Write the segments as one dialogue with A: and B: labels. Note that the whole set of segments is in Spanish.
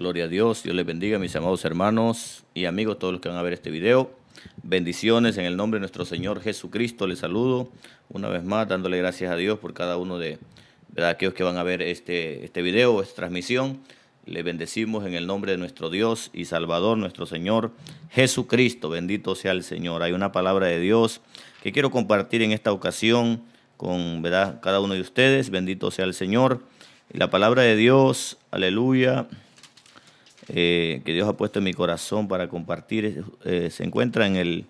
A: Gloria a Dios. Dios les bendiga, mis amados hermanos y amigos, todos los que van a ver este video. Bendiciones en el nombre de nuestro Señor Jesucristo. Les saludo una vez más, dándole gracias a Dios por cada uno de aquellos que van a ver este video, esta transmisión. Le bendecimos en el nombre de nuestro Dios y Salvador, nuestro Señor Jesucristo. Bendito sea el Señor. Hay una palabra de Dios que quiero compartir en esta ocasión con cada uno de ustedes. Bendito sea el Señor. Y la palabra de Dios, aleluya, que Dios ha puesto en mi corazón para compartir, se encuentra en el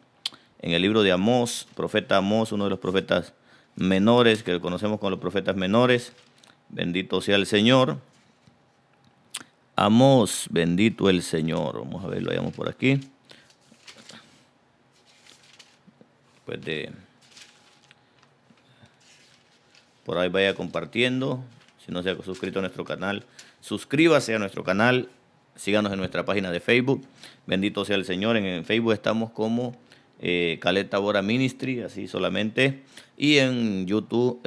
A: libro de Amós, profeta Amós, uno de los profetas menores, que conocemos como los profetas menores. Bendito sea el Señor. Amós, bendito el Señor. Vamos a ver, lo hallamos por aquí. Por ahí vaya compartiendo. Si no se ha suscrito a nuestro canal, suscríbase a nuestro canal. Síganos en nuestra página de Facebook. Bendito sea el Señor. En Facebook estamos como Caleb Tabora Ministry, así solamente. Y en YouTube,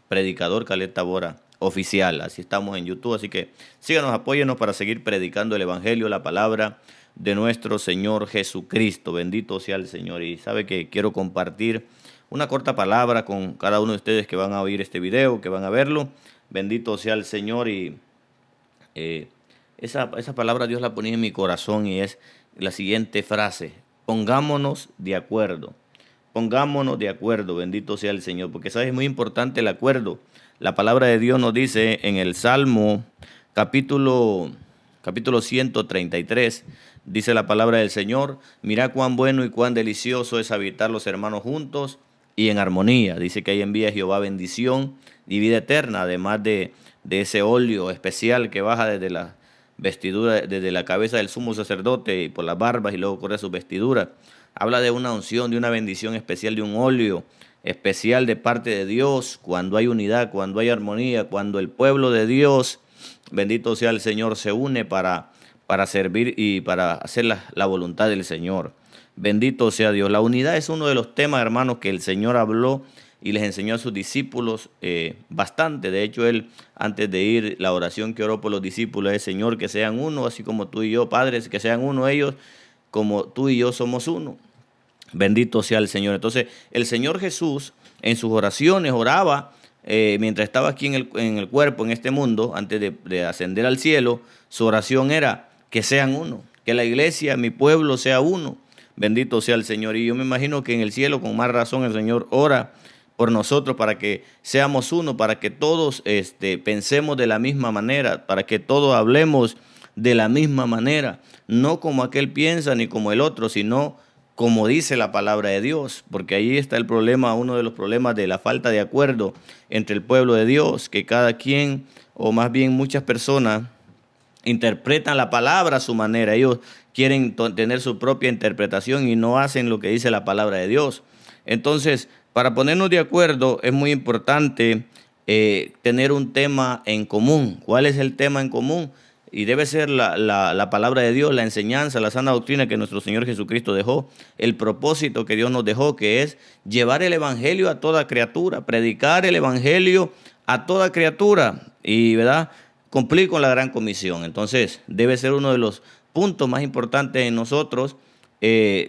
A: Predicador Caleb Tabora Oficial. Así estamos en YouTube. Así que síganos, apóyenos para seguir predicando el Evangelio, la palabra de nuestro Señor Jesucristo. Bendito sea el Señor. Y sabe que quiero compartir una corta palabra con cada uno de ustedes que van a oír este video, que van a verlo. Bendito sea el Señor. Y esa palabra Dios la ponía en mi corazón y es la siguiente frase: pongámonos de acuerdo. Pongámonos de acuerdo, bendito sea el Señor, porque sabes, es muy importante el acuerdo. La palabra de Dios nos dice en el Salmo capítulo 133, dice la palabra del Señor: mira cuán bueno y cuán delicioso es habitar los hermanos juntos y en armonía. Dice que ahí envía Jehová bendición y vida eterna, además de ese óleo especial que baja desde la vestidura, desde la cabeza del sumo sacerdote y por las barbas y luego corre sus vestiduras. Habla de una unción, de una bendición especial, de un óleo especial de parte de Dios, cuando hay unidad, cuando hay armonía, cuando el pueblo de Dios, bendito sea el Señor, se une para servir y para hacer la voluntad del Señor. Bendito sea Dios. La unidad es uno de los temas, hermanos, que el Señor habló y les enseñó a sus discípulos bastante. De hecho, él, antes de ir, la oración que oró por los discípulos es: Señor, que sean uno, así como tú y yo, padres, que sean uno ellos, como tú y yo somos uno. Bendito sea el Señor. Entonces, el Señor Jesús en sus oraciones oraba mientras estaba aquí en el cuerpo, en este mundo, antes de ascender al cielo. Su oración era que sean uno, que la iglesia, mi pueblo, sea uno. Bendito sea el Señor. Y yo me imagino que en el cielo, con más razón, el Señor ora por nosotros para que seamos uno, para que todos pensemos de la misma manera, para que todos hablemos de la misma manera, no como aquel piensa ni como el otro, sino como dice la palabra de Dios, porque ahí está el problema, uno de los problemas de la falta de acuerdo entre el pueblo de Dios, que cada quien, o más bien muchas personas, interpretan la palabra a su manera. Ellos quieren tener su propia interpretación y no hacen lo que dice la palabra de Dios. Entonces, para ponernos de acuerdo es muy importante tener un tema en común. ¿Cuál es el tema en común? Y debe ser la palabra de Dios, la enseñanza, la sana doctrina que nuestro Señor Jesucristo dejó, el propósito que Dios nos dejó, que es llevar el evangelio a toda criatura, predicar el evangelio a toda criatura y, ¿verdad?, cumplir con la gran comisión. Entonces, debe ser uno de los puntos más importantes en nosotros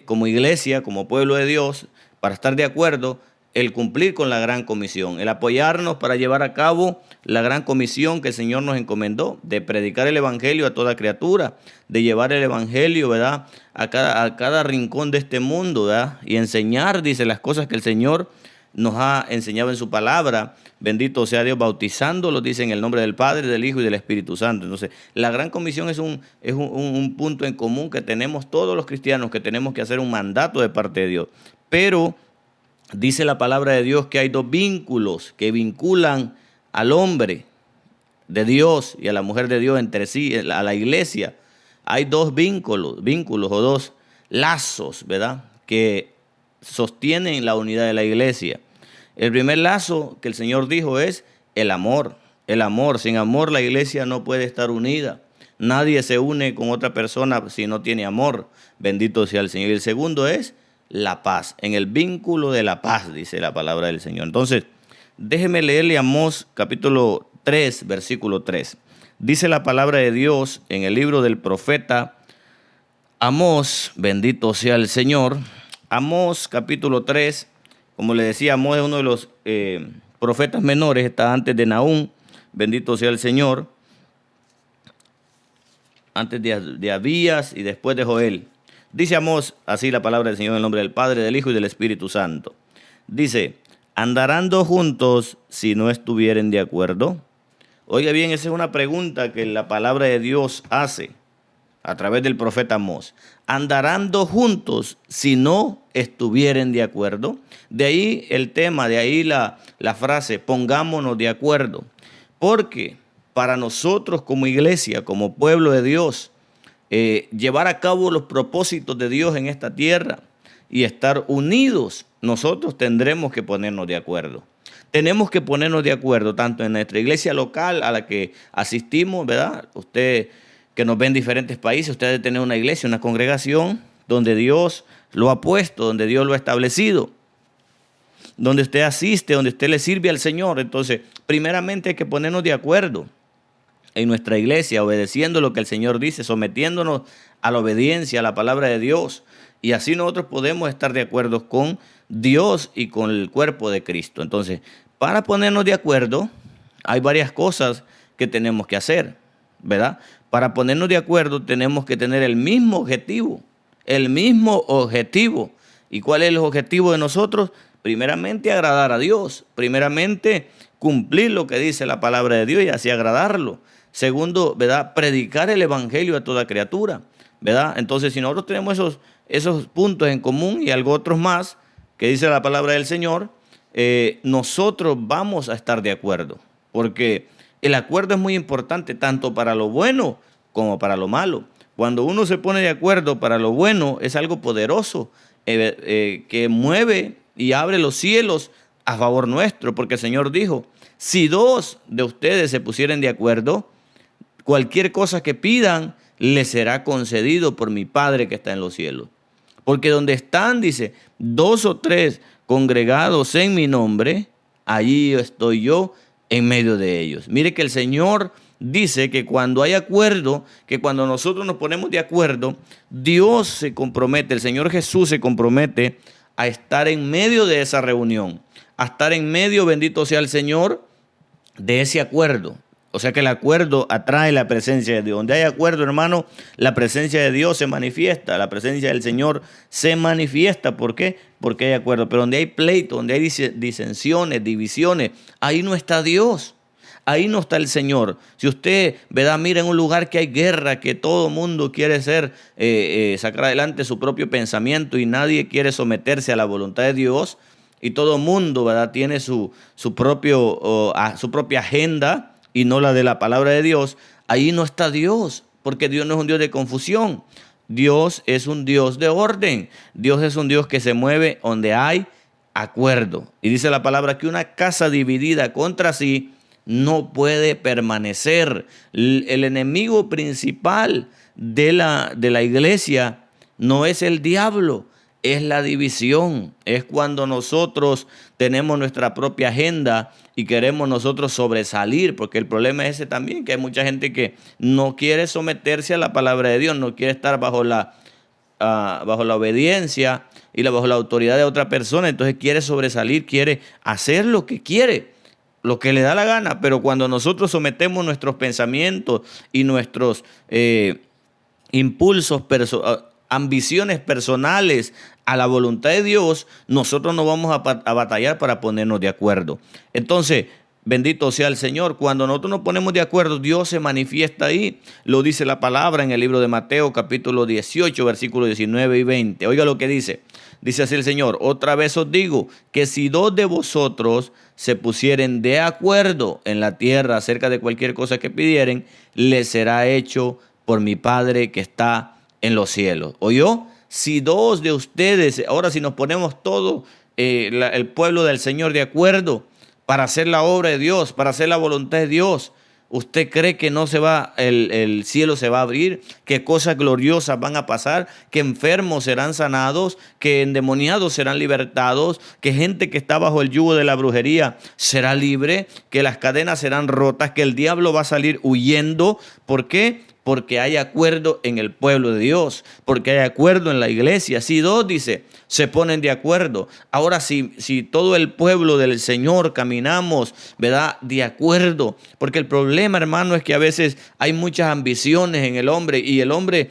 A: como iglesia, como pueblo de Dios, para estar de acuerdo, el cumplir con la gran comisión, el apoyarnos para llevar a cabo la gran comisión que el Señor nos encomendó, de predicar el evangelio a toda criatura, de llevar el evangelio, ¿verdad?, a cada rincón de este mundo, ¿verdad?, y enseñar, dice, las cosas que el Señor nos ha enseñado en su palabra. Bendito sea Dios, bautizándolos, dice, en el nombre del Padre, del Hijo y del Espíritu Santo. Entonces, la gran comisión es un punto en común que tenemos todos los cristianos, que tenemos que hacer un mandato de parte de Dios. Pero dice la palabra de Dios que hay dos vínculos que vinculan al hombre de Dios y a la mujer de Dios entre sí, a la iglesia. Hay dos vínculos o dos lazos, ¿verdad?, que sostienen la unidad de la iglesia. El primer lazo que el Señor dijo es el amor. El amor. Sin amor la iglesia no puede estar unida. Nadie se une con otra persona si no tiene amor. Bendito sea el Señor. Y el segundo es la paz. En el vínculo de la paz, dice la palabra del Señor. Entonces, déjeme leerle Amós capítulo 3, versículo 3. Dice la palabra de Dios en el libro del profeta Amós, bendito sea el Señor. Amós capítulo 3, como le decía, Amós es uno de los profetas menores, está antes de Nahum, bendito sea el Señor, antes de Abías y después de Joel. Dice Amós, así la palabra del Señor en el nombre del Padre, del Hijo y del Espíritu Santo. Dice, ¿andarán dos juntos si no estuvieren de acuerdo? Oiga bien, esa es una pregunta que la palabra de Dios hace a través del profeta Amós. ¿Andarán dos juntos si no estuvieren de acuerdo? De ahí el tema, de ahí la frase, pongámonos de acuerdo. Porque para nosotros como iglesia, como pueblo de Dios, llevar a cabo los propósitos de Dios en esta tierra y estar unidos, nosotros tendremos que ponernos de acuerdo. Tenemos que ponernos de acuerdo tanto en nuestra iglesia local a la que asistimos, ¿verdad? Usted que nos ve en diferentes países, usted debe tener una iglesia, una congregación donde Dios lo ha puesto, donde Dios lo ha establecido, donde usted asiste, donde usted le sirve al Señor. Entonces, primeramente hay que ponernos de acuerdo en nuestra iglesia, obedeciendo lo que el Señor dice, sometiéndonos a la obediencia, a la palabra de Dios. Y así nosotros podemos estar de acuerdo con Dios y con el cuerpo de Cristo. Entonces, para ponernos de acuerdo, hay varias cosas que tenemos que hacer, ¿verdad? Para ponernos de acuerdo tenemos que tener el mismo objetivo, el mismo objetivo. ¿Y cuál es el objetivo de nosotros? Primeramente agradar a Dios, primeramente cumplir lo que dice la palabra de Dios y así agradarlo. Segundo, ¿verdad? Predicar el evangelio a toda criatura, ¿verdad? Entonces, si nosotros tenemos esos puntos en común y algo otros más que dice la palabra del Señor, nosotros vamos a estar de acuerdo, porque el acuerdo es muy importante tanto para lo bueno como para lo malo. Cuando uno se pone de acuerdo para lo bueno, es algo poderoso que mueve y abre los cielos a favor nuestro, porque el Señor dijo, si dos de ustedes se pusieren de acuerdo, cualquier cosa que pidan les será concedido por mi Padre que está en los cielos. Porque donde están, dice, dos o tres congregados en mi nombre, allí estoy yo en medio de ellos. Mire que el Señor dice que cuando hay acuerdo, que cuando nosotros nos ponemos de acuerdo, Dios se compromete, el Señor Jesús se compromete a estar en medio de esa reunión, a estar en medio, bendito sea el Señor, de ese acuerdo. O sea que el acuerdo atrae la presencia de Dios. Donde hay acuerdo, hermano, la presencia de Dios se manifiesta, la presencia del Señor se manifiesta. ¿Por qué? Porque hay acuerdo. Pero donde hay pleito, donde hay disensiones, divisiones, ahí no está Dios. Ahí no está el Señor. Si usted, ¿verdad? Mira en un lugar que hay guerra, que todo mundo quiere sacar adelante su propio pensamiento y nadie quiere someterse a la voluntad de Dios, y todo mundo, ¿verdad? Tiene su propia agenda y no la de la palabra de Dios, ahí no está Dios, porque Dios no es un Dios de confusión. Dios es un Dios de orden. Dios es un Dios que se mueve donde hay acuerdo. Y dice la palabra que una casa dividida contra sí no puede permanecer. El enemigo principal de la iglesia no es el diablo, es la división. Es cuando nosotros tenemos nuestra propia agenda y queremos nosotros sobresalir, porque el problema es ese también, que hay mucha gente que no quiere someterse a la palabra de Dios, no quiere estar bajo la obediencia y bajo la autoridad de otra persona, entonces quiere sobresalir, quiere hacer lo que quiere, lo que le da la gana. Pero cuando nosotros sometemos nuestros pensamientos y nuestros impulsos ambiciones personales a la voluntad de Dios, nosotros no vamos a batallar para ponernos de acuerdo. Entonces, bendito sea el Señor. Cuando nosotros nos ponemos de acuerdo, Dios se manifiesta ahí. Lo dice la palabra en el libro de Mateo, capítulo 18, versículos 19 y 20. Oiga lo que dice. Dice así el Señor: otra vez os digo que si dos de vosotros se pusieren de acuerdo en la tierra acerca de cualquier cosa que pidieren, les será hecho por mi Padre que está en los cielos. ¿Oyó? Si dos de ustedes, ahora si nos ponemos todo el pueblo del Señor de acuerdo para hacer la obra de Dios, para hacer la voluntad de Dios, ¿Usted cree que no se va, el cielo se va a abrir? ¿Que cosas gloriosas van a pasar? ¿Que enfermos serán sanados? ¿Que endemoniados serán libertados? ¿Que gente que está bajo el yugo de la brujería será libre? ¿Que las cadenas serán rotas? ¿Que el diablo va a salir huyendo? ¿Por qué? Porque hay acuerdo en el pueblo de Dios, porque hay acuerdo en la iglesia. Si dos, dice, se ponen de acuerdo. Ahora, si todo el pueblo del Señor caminamos, ¿verdad?, de acuerdo, porque el problema, hermano, es que a veces hay muchas ambiciones en el hombre, y el hombre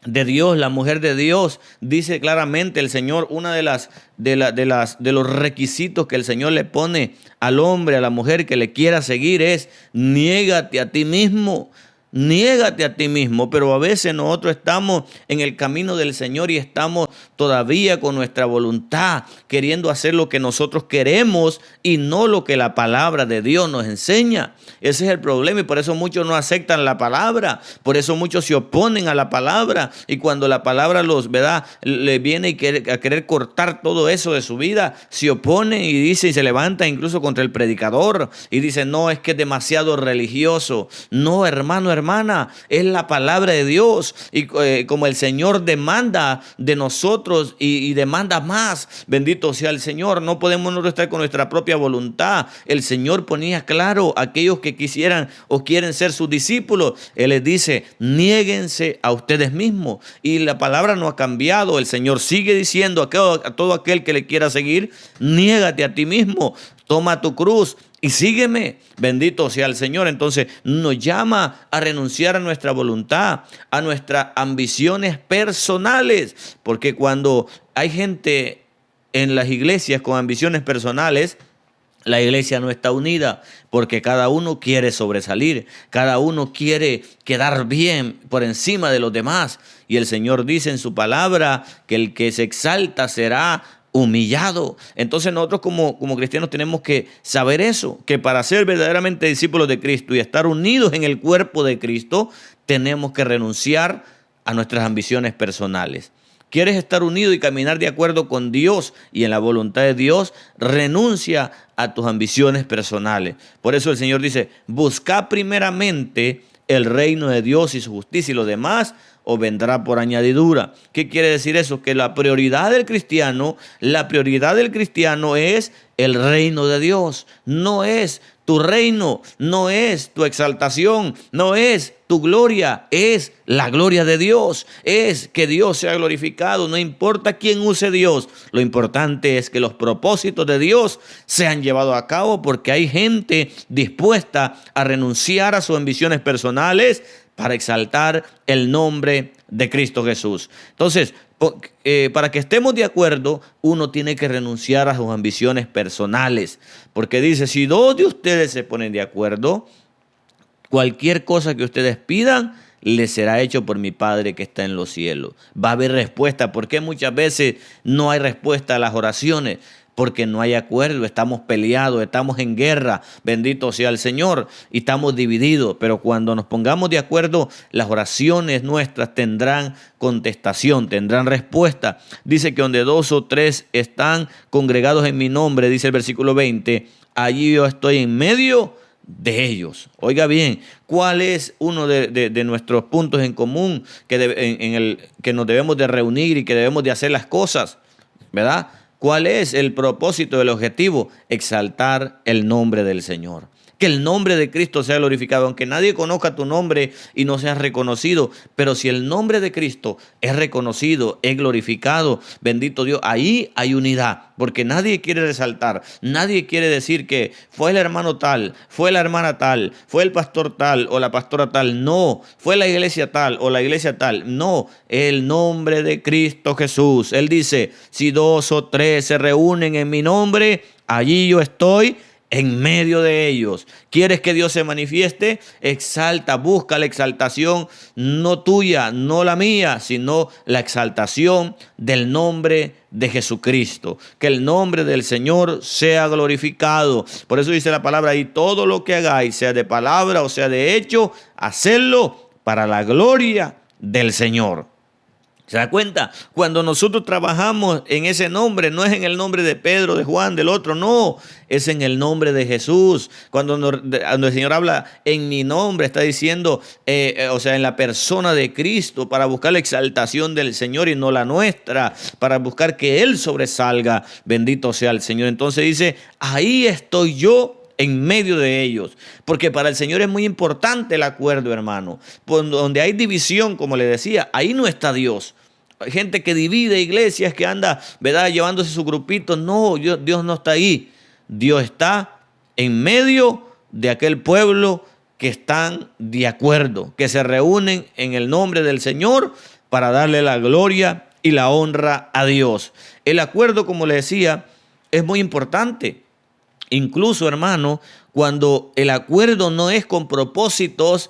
A: de Dios, la mujer de Dios, dice claramente el Señor, una de los requisitos que el Señor le pone al hombre, a la mujer que le quiera seguir es: niégate a ti mismo. Niégate a ti mismo. Pero a veces nosotros estamos en el camino del Señor y estamos todavía con nuestra voluntad queriendo hacer lo que nosotros queremos y no lo que la palabra de Dios nos enseña. Ese es el problema, y por eso muchos no aceptan la palabra, por eso muchos se oponen a la palabra, y cuando la palabra los, ¿verdad?, le viene a querer cortar todo eso de su vida, se oponen y dicen, y se levantan incluso contra el predicador y dicen: no, es que es demasiado religioso. No, hermano, hermana, es la palabra de Dios, y como el Señor demanda de nosotros y demanda más, bendito sea el Señor. No podemos nosotros estar con nuestra propia voluntad. El Señor ponía claro a aquellos que quisieran o quieren ser sus discípulos. Él les dice: niéguense a ustedes mismos, y la palabra no ha cambiado. El Señor sigue diciendo a todo aquel que le quiera seguir: niégate a ti mismo, toma tu cruz y sígueme. Bendito sea el Señor. Entonces nos llama a renunciar a nuestra voluntad, a nuestras ambiciones personales, porque cuando hay gente en las iglesias con ambiciones personales, la iglesia no está unida, porque cada uno quiere sobresalir, cada uno quiere quedar bien por encima de los demás. Y el Señor dice en su palabra que el que se exalta será humillado. Entonces nosotros como cristianos tenemos que saber eso, que para ser verdaderamente discípulos de Cristo y estar unidos en el cuerpo de Cristo, tenemos que renunciar a nuestras ambiciones personales. ¿Quieres estar unido y caminar de acuerdo con Dios y en la voluntad de Dios? Renuncia a tus ambiciones personales. Por eso el Señor dice: busca primeramente el reino de Dios y su justicia, y lo demás os vendrá por añadidura. ¿Qué quiere decir eso? Que la prioridad del cristiano es el reino de Dios. No es tu reino, no es tu exaltación, no es tu gloria, es la gloria de Dios, es que Dios sea glorificado. No importa quién use Dios, lo importante es que los propósitos de Dios sean llevados a cabo, porque hay gente dispuesta a renunciar a sus ambiciones personales para exaltar el nombre de Cristo Jesús. Entonces, para que estemos de acuerdo, uno tiene que renunciar a sus ambiciones personales, porque dice: si dos de ustedes se ponen de acuerdo, cualquier cosa que ustedes pidan les será hecho por mi Padre que está en los cielos. Va a haber respuesta. ¿Por qué muchas veces no hay respuesta a las oraciones? Porque no hay acuerdo, estamos peleados, estamos en guerra, bendito sea el Señor, y estamos divididos. Pero cuando nos pongamos de acuerdo, las oraciones nuestras tendrán contestación, tendrán respuesta. Dice que donde dos o tres están congregados en mi nombre, dice el versículo 20, allí yo estoy en medio de ellos. Oiga bien, ¿cuál es uno de nuestros puntos en común que nos debemos de reunir y que debemos de hacer las cosas? ¿Verdad? ¿Cuál es el propósito, el objetivo? Exaltar el nombre del Señor. Que el nombre de Cristo sea glorificado, aunque nadie conozca tu nombre y no seas reconocido. Pero si el nombre de Cristo es reconocido, es glorificado, bendito Dios, ahí hay unidad. Porque nadie quiere resaltar, nadie quiere decir que fue el hermano tal, fue la hermana tal, fue el pastor tal o la pastora tal. No, fue la iglesia tal o la iglesia tal. No, el nombre de Cristo Jesús. Él dice: si dos o tres se reúnen en mi nombre, allí yo estoy en medio de ellos. ¿Quieres que Dios se manifieste? Exalta, busca la exaltación, no tuya, no la mía, sino la exaltación del nombre de Jesucristo. Que el nombre del Señor sea glorificado. Por eso dice la palabra: y todo lo que hagáis, sea de palabra o sea de hecho, hacedlo para la gloria del Señor. ¿Se da cuenta? Cuando nosotros trabajamos en ese nombre, no es en el nombre de Pedro, de Juan, del otro, no, es en el nombre de Jesús. Cuando el Señor habla en mi nombre, está diciendo, o sea, en la persona de Cristo, para buscar la exaltación del Señor y no la nuestra, para buscar que Él sobresalga, bendito sea el Señor. Entonces dice, ahí estoy yo en medio de ellos, porque para el Señor es muy importante el acuerdo, hermano. Donde hay división, como le decía, ahí no está Dios. Hay gente que divide iglesias, que anda, ¿verdad?, llevándose su grupito. No, Dios no está ahí. Dios está en medio de aquel pueblo que están de acuerdo, que se reúnen en el nombre del Señor para darle la gloria y la honra a Dios. El acuerdo, como le decía, es muy importante. Incluso, hermano, cuando el acuerdo no es con propósitos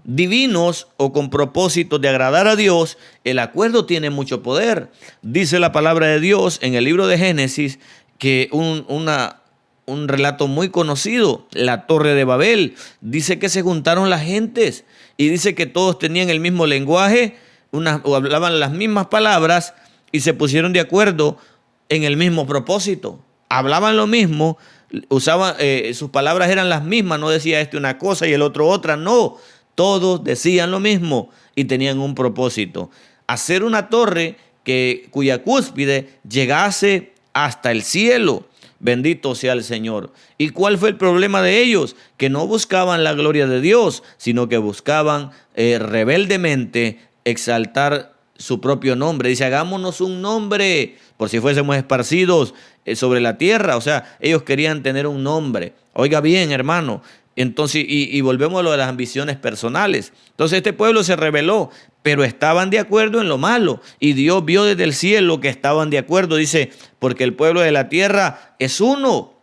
A: divinos o con propósitos de agradar a Dios, el acuerdo tiene mucho poder. Dice la palabra de Dios en el libro de Génesis que un relato muy conocido, la Torre de Babel, dice que se juntaron las gentes y dice que todos tenían el mismo lenguaje, o hablaban las mismas palabras y se pusieron de acuerdo en el mismo propósito. Hablaban lo mismo, usaban, sus palabras eran las mismas, no decía este una cosa y el otro otra, no, todos decían lo mismo y tenían un propósito: hacer una torre cuya cúspide llegase hasta el cielo. Bendito sea el Señor. ¿Y cuál fue el problema de ellos? Que no buscaban la gloria de Dios, sino que buscaban rebeldemente exaltar su propio nombre. Dice, hagámonos un nombre, por si fuésemos esparcidos sobre la tierra. O sea, ellos querían tener un nombre. Oiga bien, hermano. Entonces, y volvemos a lo de las ambiciones personales. Entonces este pueblo se rebeló, pero estaban de acuerdo en lo malo. Y Dios vio desde el cielo que estaban de acuerdo. Dice, porque el pueblo de la tierra es uno.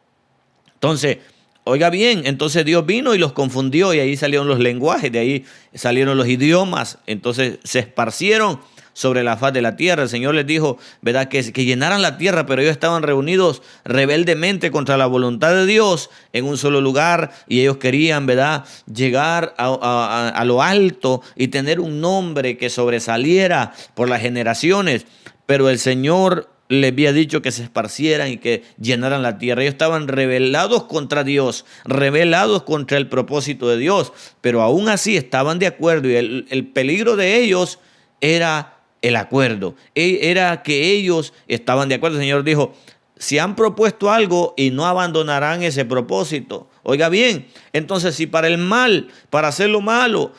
A: Entonces, oiga bien, entonces Dios vino y los confundió y ahí salieron los lenguajes, de ahí salieron los idiomas. Entonces se esparcieron sobre la faz de la tierra. El Señor les dijo, ¿verdad?, que llenaran la tierra, pero ellos estaban reunidos rebeldemente contra la voluntad de Dios en un solo lugar y ellos querían, ¿verdad?, llegar a lo alto y tener un nombre que sobresaliera por las generaciones, pero el Señor les había dicho que se esparcieran y que llenaran la tierra. Ellos estaban rebelados contra Dios, rebelados contra el propósito de Dios, pero aún así estaban de acuerdo y el peligro de ellos era el acuerdo, era que ellos estaban de acuerdo. El Señor dijo, si han propuesto algo y no abandonarán ese propósito. Oiga bien, entonces si para el mal, para hacer lo malo,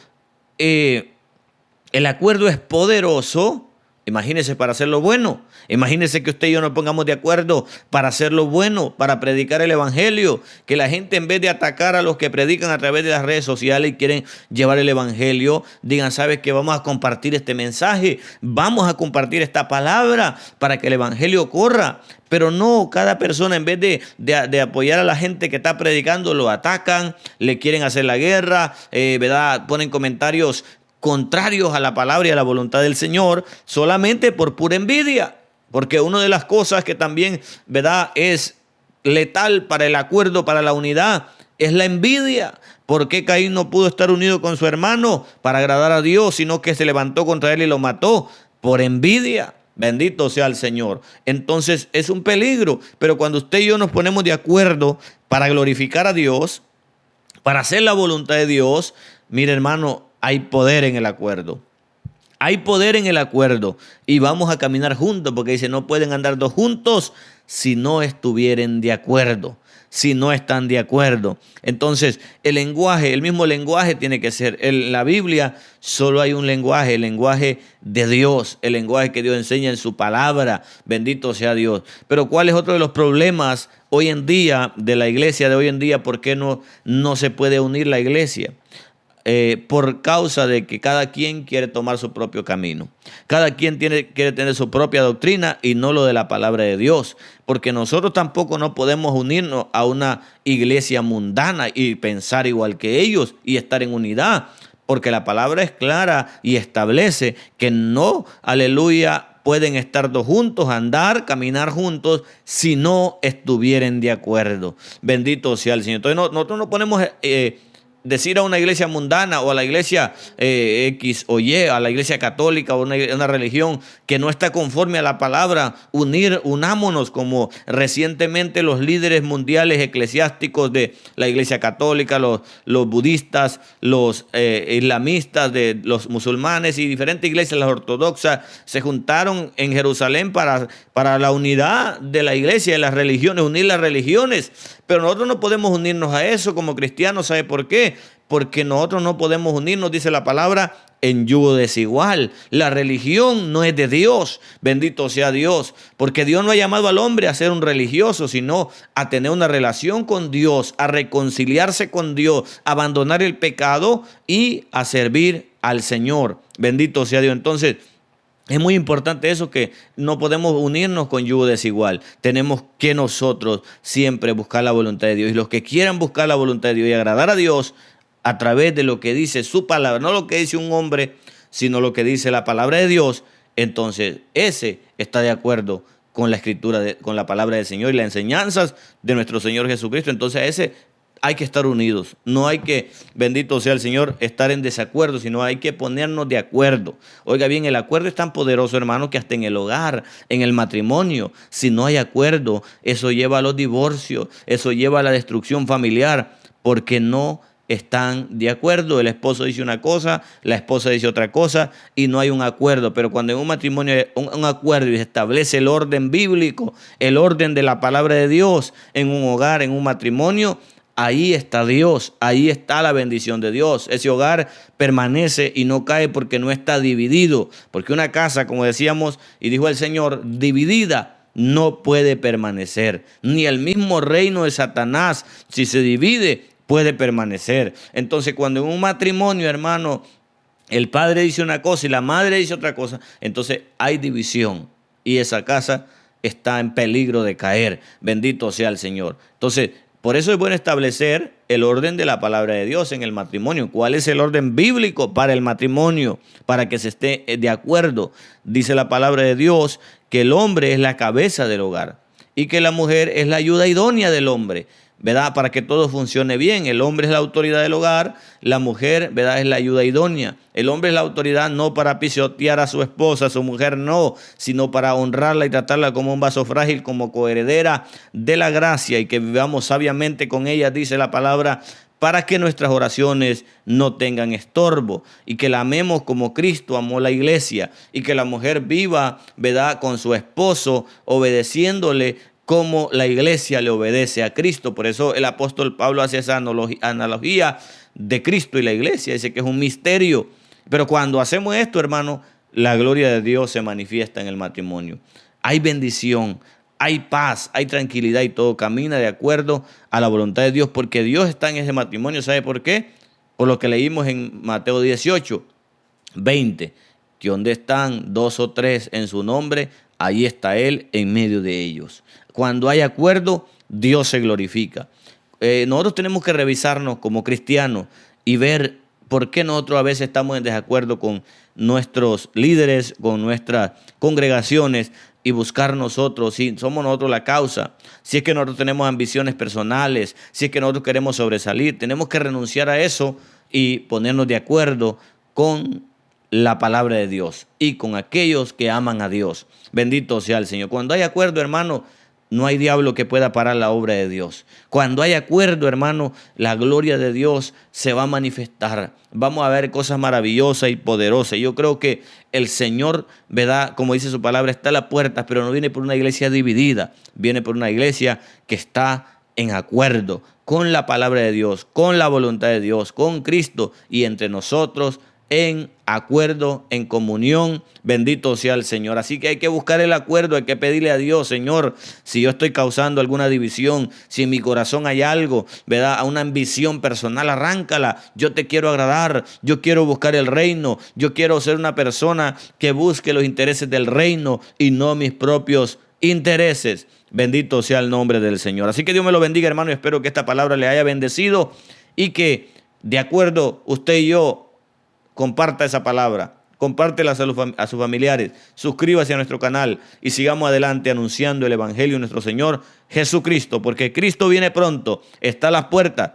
A: el acuerdo es poderoso, imagínese para hacer lo bueno. Imagínese que usted y yo nos pongamos de acuerdo para hacer lo bueno, para predicar el evangelio, que la gente, en vez de atacar a los que predican a través de las redes sociales y quieren llevar el evangelio, digan, ¿sabes qué? Vamos a compartir este mensaje, vamos a compartir esta palabra para que el evangelio corra. Pero no, cada persona, en vez de apoyar a la gente que está predicando, lo atacan, le quieren hacer la guerra, ¿verdad?, ponen comentarios contrarios a la palabra y a la voluntad del Señor, solamente por pura envidia. Porque una de las cosas que también, ¿verdad?, es letal para el acuerdo, para la unidad, es la envidia. ¿Por qué Caín no pudo estar unido con su hermano para agradar a Dios, sino que se levantó contra él y lo mató? Por envidia. Bendito sea el Señor. Entonces es un peligro. Pero cuando usted y yo nos ponemos de acuerdo para glorificar a Dios, para hacer la voluntad de Dios, mire, hermano, hay poder en el acuerdo. Hay poder en el acuerdo y vamos a caminar juntos, porque dice, no pueden andar dos juntos si no estuvieren de acuerdo, si no están de acuerdo. Entonces, el lenguaje, el mismo lenguaje tiene que ser. En la Biblia solo hay un lenguaje, el lenguaje de Dios, el lenguaje que Dios enseña en su palabra. Bendito sea Dios. Pero ¿cuál es otro de los problemas hoy en día de la iglesia de hoy en día? ¿Por qué no se puede unir la iglesia? Por causa de que cada quien quiere tomar su propio camino. Cada quien quiere tener su propia doctrina y no lo de la palabra de Dios. Porque nosotros tampoco no podemos unirnos a una iglesia mundana y pensar igual que ellos y estar en unidad. Porque la palabra es clara y establece que no, aleluya, pueden estar dos juntos, andar, caminar juntos, si no estuvieren de acuerdo. Bendito sea el Señor. Entonces nosotros no ponemos decir a una iglesia mundana o a la iglesia X o Y, a la iglesia católica o una religión que no está conforme a la palabra, unámonos como recientemente los líderes mundiales eclesiásticos de la iglesia católica, los budistas, los islamistas, de los musulmanes y diferentes iglesias, las ortodoxas, se juntaron en Jerusalén para la unidad de la iglesia y las religiones, unir las religiones. Pero nosotros no podemos unirnos a eso como cristianos. ¿Sabe por qué? Porque nosotros no podemos unirnos, dice la palabra, en yugo desigual. La religión no es de Dios, bendito sea Dios, porque Dios no ha llamado al hombre a ser un religioso, sino a tener una relación con Dios, a reconciliarse con Dios, a abandonar el pecado y a servir al Señor. Bendito sea Dios. Entonces, es muy importante eso, que no podemos unirnos con yugo desigual. Tenemos que nosotros siempre buscar la voluntad de Dios. Y los que quieran buscar la voluntad de Dios y agradar a Dios a través de lo que dice su palabra, no lo que dice un hombre, sino lo que dice la palabra de Dios, entonces ese está de acuerdo con la escritura, con la palabra del Señor y las enseñanzas de nuestro Señor Jesucristo. Entonces a ese hay que estar unidos. No hay que, bendito sea el Señor, estar en desacuerdo, sino hay que ponernos de acuerdo. Oiga bien, el acuerdo es tan poderoso, hermano, que hasta en el hogar, en el matrimonio, si no hay acuerdo, eso lleva a los divorcios, eso lleva a la destrucción familiar, porque no están de acuerdo. El esposo dice una cosa, la esposa dice otra cosa y no hay un acuerdo. Pero cuando en un matrimonio hay un acuerdo y se establece el orden bíblico, el orden de la palabra de Dios en un hogar, en un matrimonio, ahí está Dios, ahí está la bendición de Dios. Ese hogar permanece y no cae porque no está dividido. Porque una casa, como decíamos y dijo el Señor, dividida no puede permanecer. Ni el mismo reino de Satanás, si se divide, puede permanecer. Entonces, cuando en un matrimonio, hermano, el padre dice una cosa y la madre dice otra cosa, entonces hay división y esa casa está en peligro de caer. Bendito sea el Señor. Entonces, por eso es bueno establecer el orden de la palabra de Dios en el matrimonio. ¿Cuál es el orden bíblico para el matrimonio? Para que se esté de acuerdo. Dice la palabra de Dios que el hombre es la cabeza del hogar y que la mujer es la ayuda idónea del hombre, ¿verdad? Para que todo funcione bien. El hombre es la autoridad del hogar, la mujer, ¿verdad?, es la ayuda idónea. El hombre es la autoridad no para pisotear a su esposa, a su mujer no, sino para honrarla y tratarla como un vaso frágil, como coheredera de la gracia y que vivamos sabiamente con ella, dice la palabra, para que nuestras oraciones no tengan estorbo y que la amemos como Cristo amó la iglesia y que la mujer viva, ¿verdad?, con su esposo, obedeciéndole como la iglesia le obedece a Cristo. Por eso el apóstol Pablo hace esa analogía de Cristo y la iglesia. Dice que es un misterio. Pero cuando hacemos esto, hermano, la gloria de Dios se manifiesta en el matrimonio. Hay bendición, hay paz, hay tranquilidad y todo camina de acuerdo a la voluntad de Dios porque Dios está en ese matrimonio. ¿Sabe por qué? Por lo que leímos en Mateo 18, 20. Que donde están 2 o 3 en su nombre, ahí está Él en medio de ellos. Cuando hay acuerdo, Dios se glorifica. Nosotros tenemos que revisarnos como cristianos y ver por qué nosotros a veces estamos en desacuerdo con nuestros líderes, con nuestras congregaciones y buscar nosotros, si somos nosotros la causa, si es que nosotros tenemos ambiciones personales, si es que nosotros queremos sobresalir, tenemos que renunciar a eso y ponernos de acuerdo con la palabra de Dios y con aquellos que aman a Dios. Bendito sea el Señor. Cuando hay acuerdo, hermano, no hay diablo que pueda parar la obra de Dios. Cuando hay acuerdo, hermano, la gloria de Dios se va a manifestar. Vamos a ver cosas maravillosas y poderosas. Yo creo que el Señor, ¿verdad?, como dice su palabra, está a la puerta, pero no viene por una iglesia dividida. Viene por una iglesia que está en acuerdo con la palabra de Dios, con la voluntad de Dios, con Cristo y entre nosotros en acuerdo, en comunión. Bendito sea el Señor. Así que hay que buscar el acuerdo, hay que pedirle a Dios, Señor, si yo estoy causando alguna división, si en mi corazón hay algo, ¿verdad?, a una ambición personal, arráncala. Yo te quiero agradar, yo quiero buscar el reino, yo quiero ser una persona que busque los intereses del reino y no mis propios intereses. Bendito sea el nombre del Señor. Así que Dios me lo bendiga, hermano, y espero que esta palabra le haya bendecido y que de acuerdo usted y yo comparta esa palabra, compártela a sus familiares, suscríbase a nuestro canal y sigamos adelante anunciando el evangelio de nuestro Señor Jesucristo, porque Cristo viene pronto, está a las puertas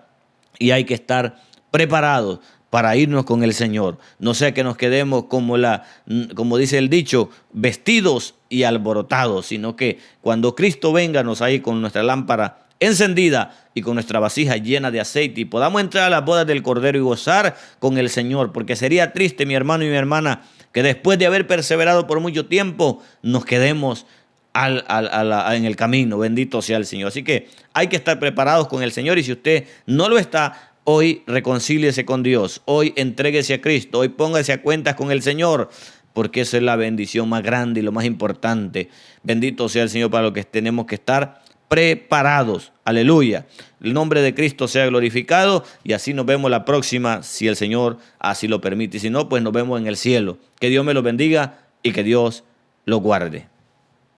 A: y hay que estar preparados para irnos con el Señor. No sea que nos quedemos como dice el dicho, vestidos y alborotados, sino que cuando Cristo venga nos ahí con nuestra lámpara encendida y con nuestra vasija llena de aceite y podamos entrar a las bodas del Cordero y gozar con el Señor, porque sería triste, mi hermano y mi hermana, que después de haber perseverado por mucho tiempo nos quedemos en el camino. Bendito sea el Señor. Así que hay que estar preparados con el Señor, y si usted no lo está, hoy reconcíliese con Dios, hoy entréguese a Cristo, hoy póngase a cuentas con el Señor, porque esa es la bendición más grande y lo más importante. Bendito sea el Señor, para lo que tenemos que estar preparados. Aleluya. El nombre de Cristo sea glorificado, y así nos vemos la próxima, si el Señor así lo permite. Y si no, pues nos vemos en el cielo. Que Dios me lo bendiga y que Dios lo guarde.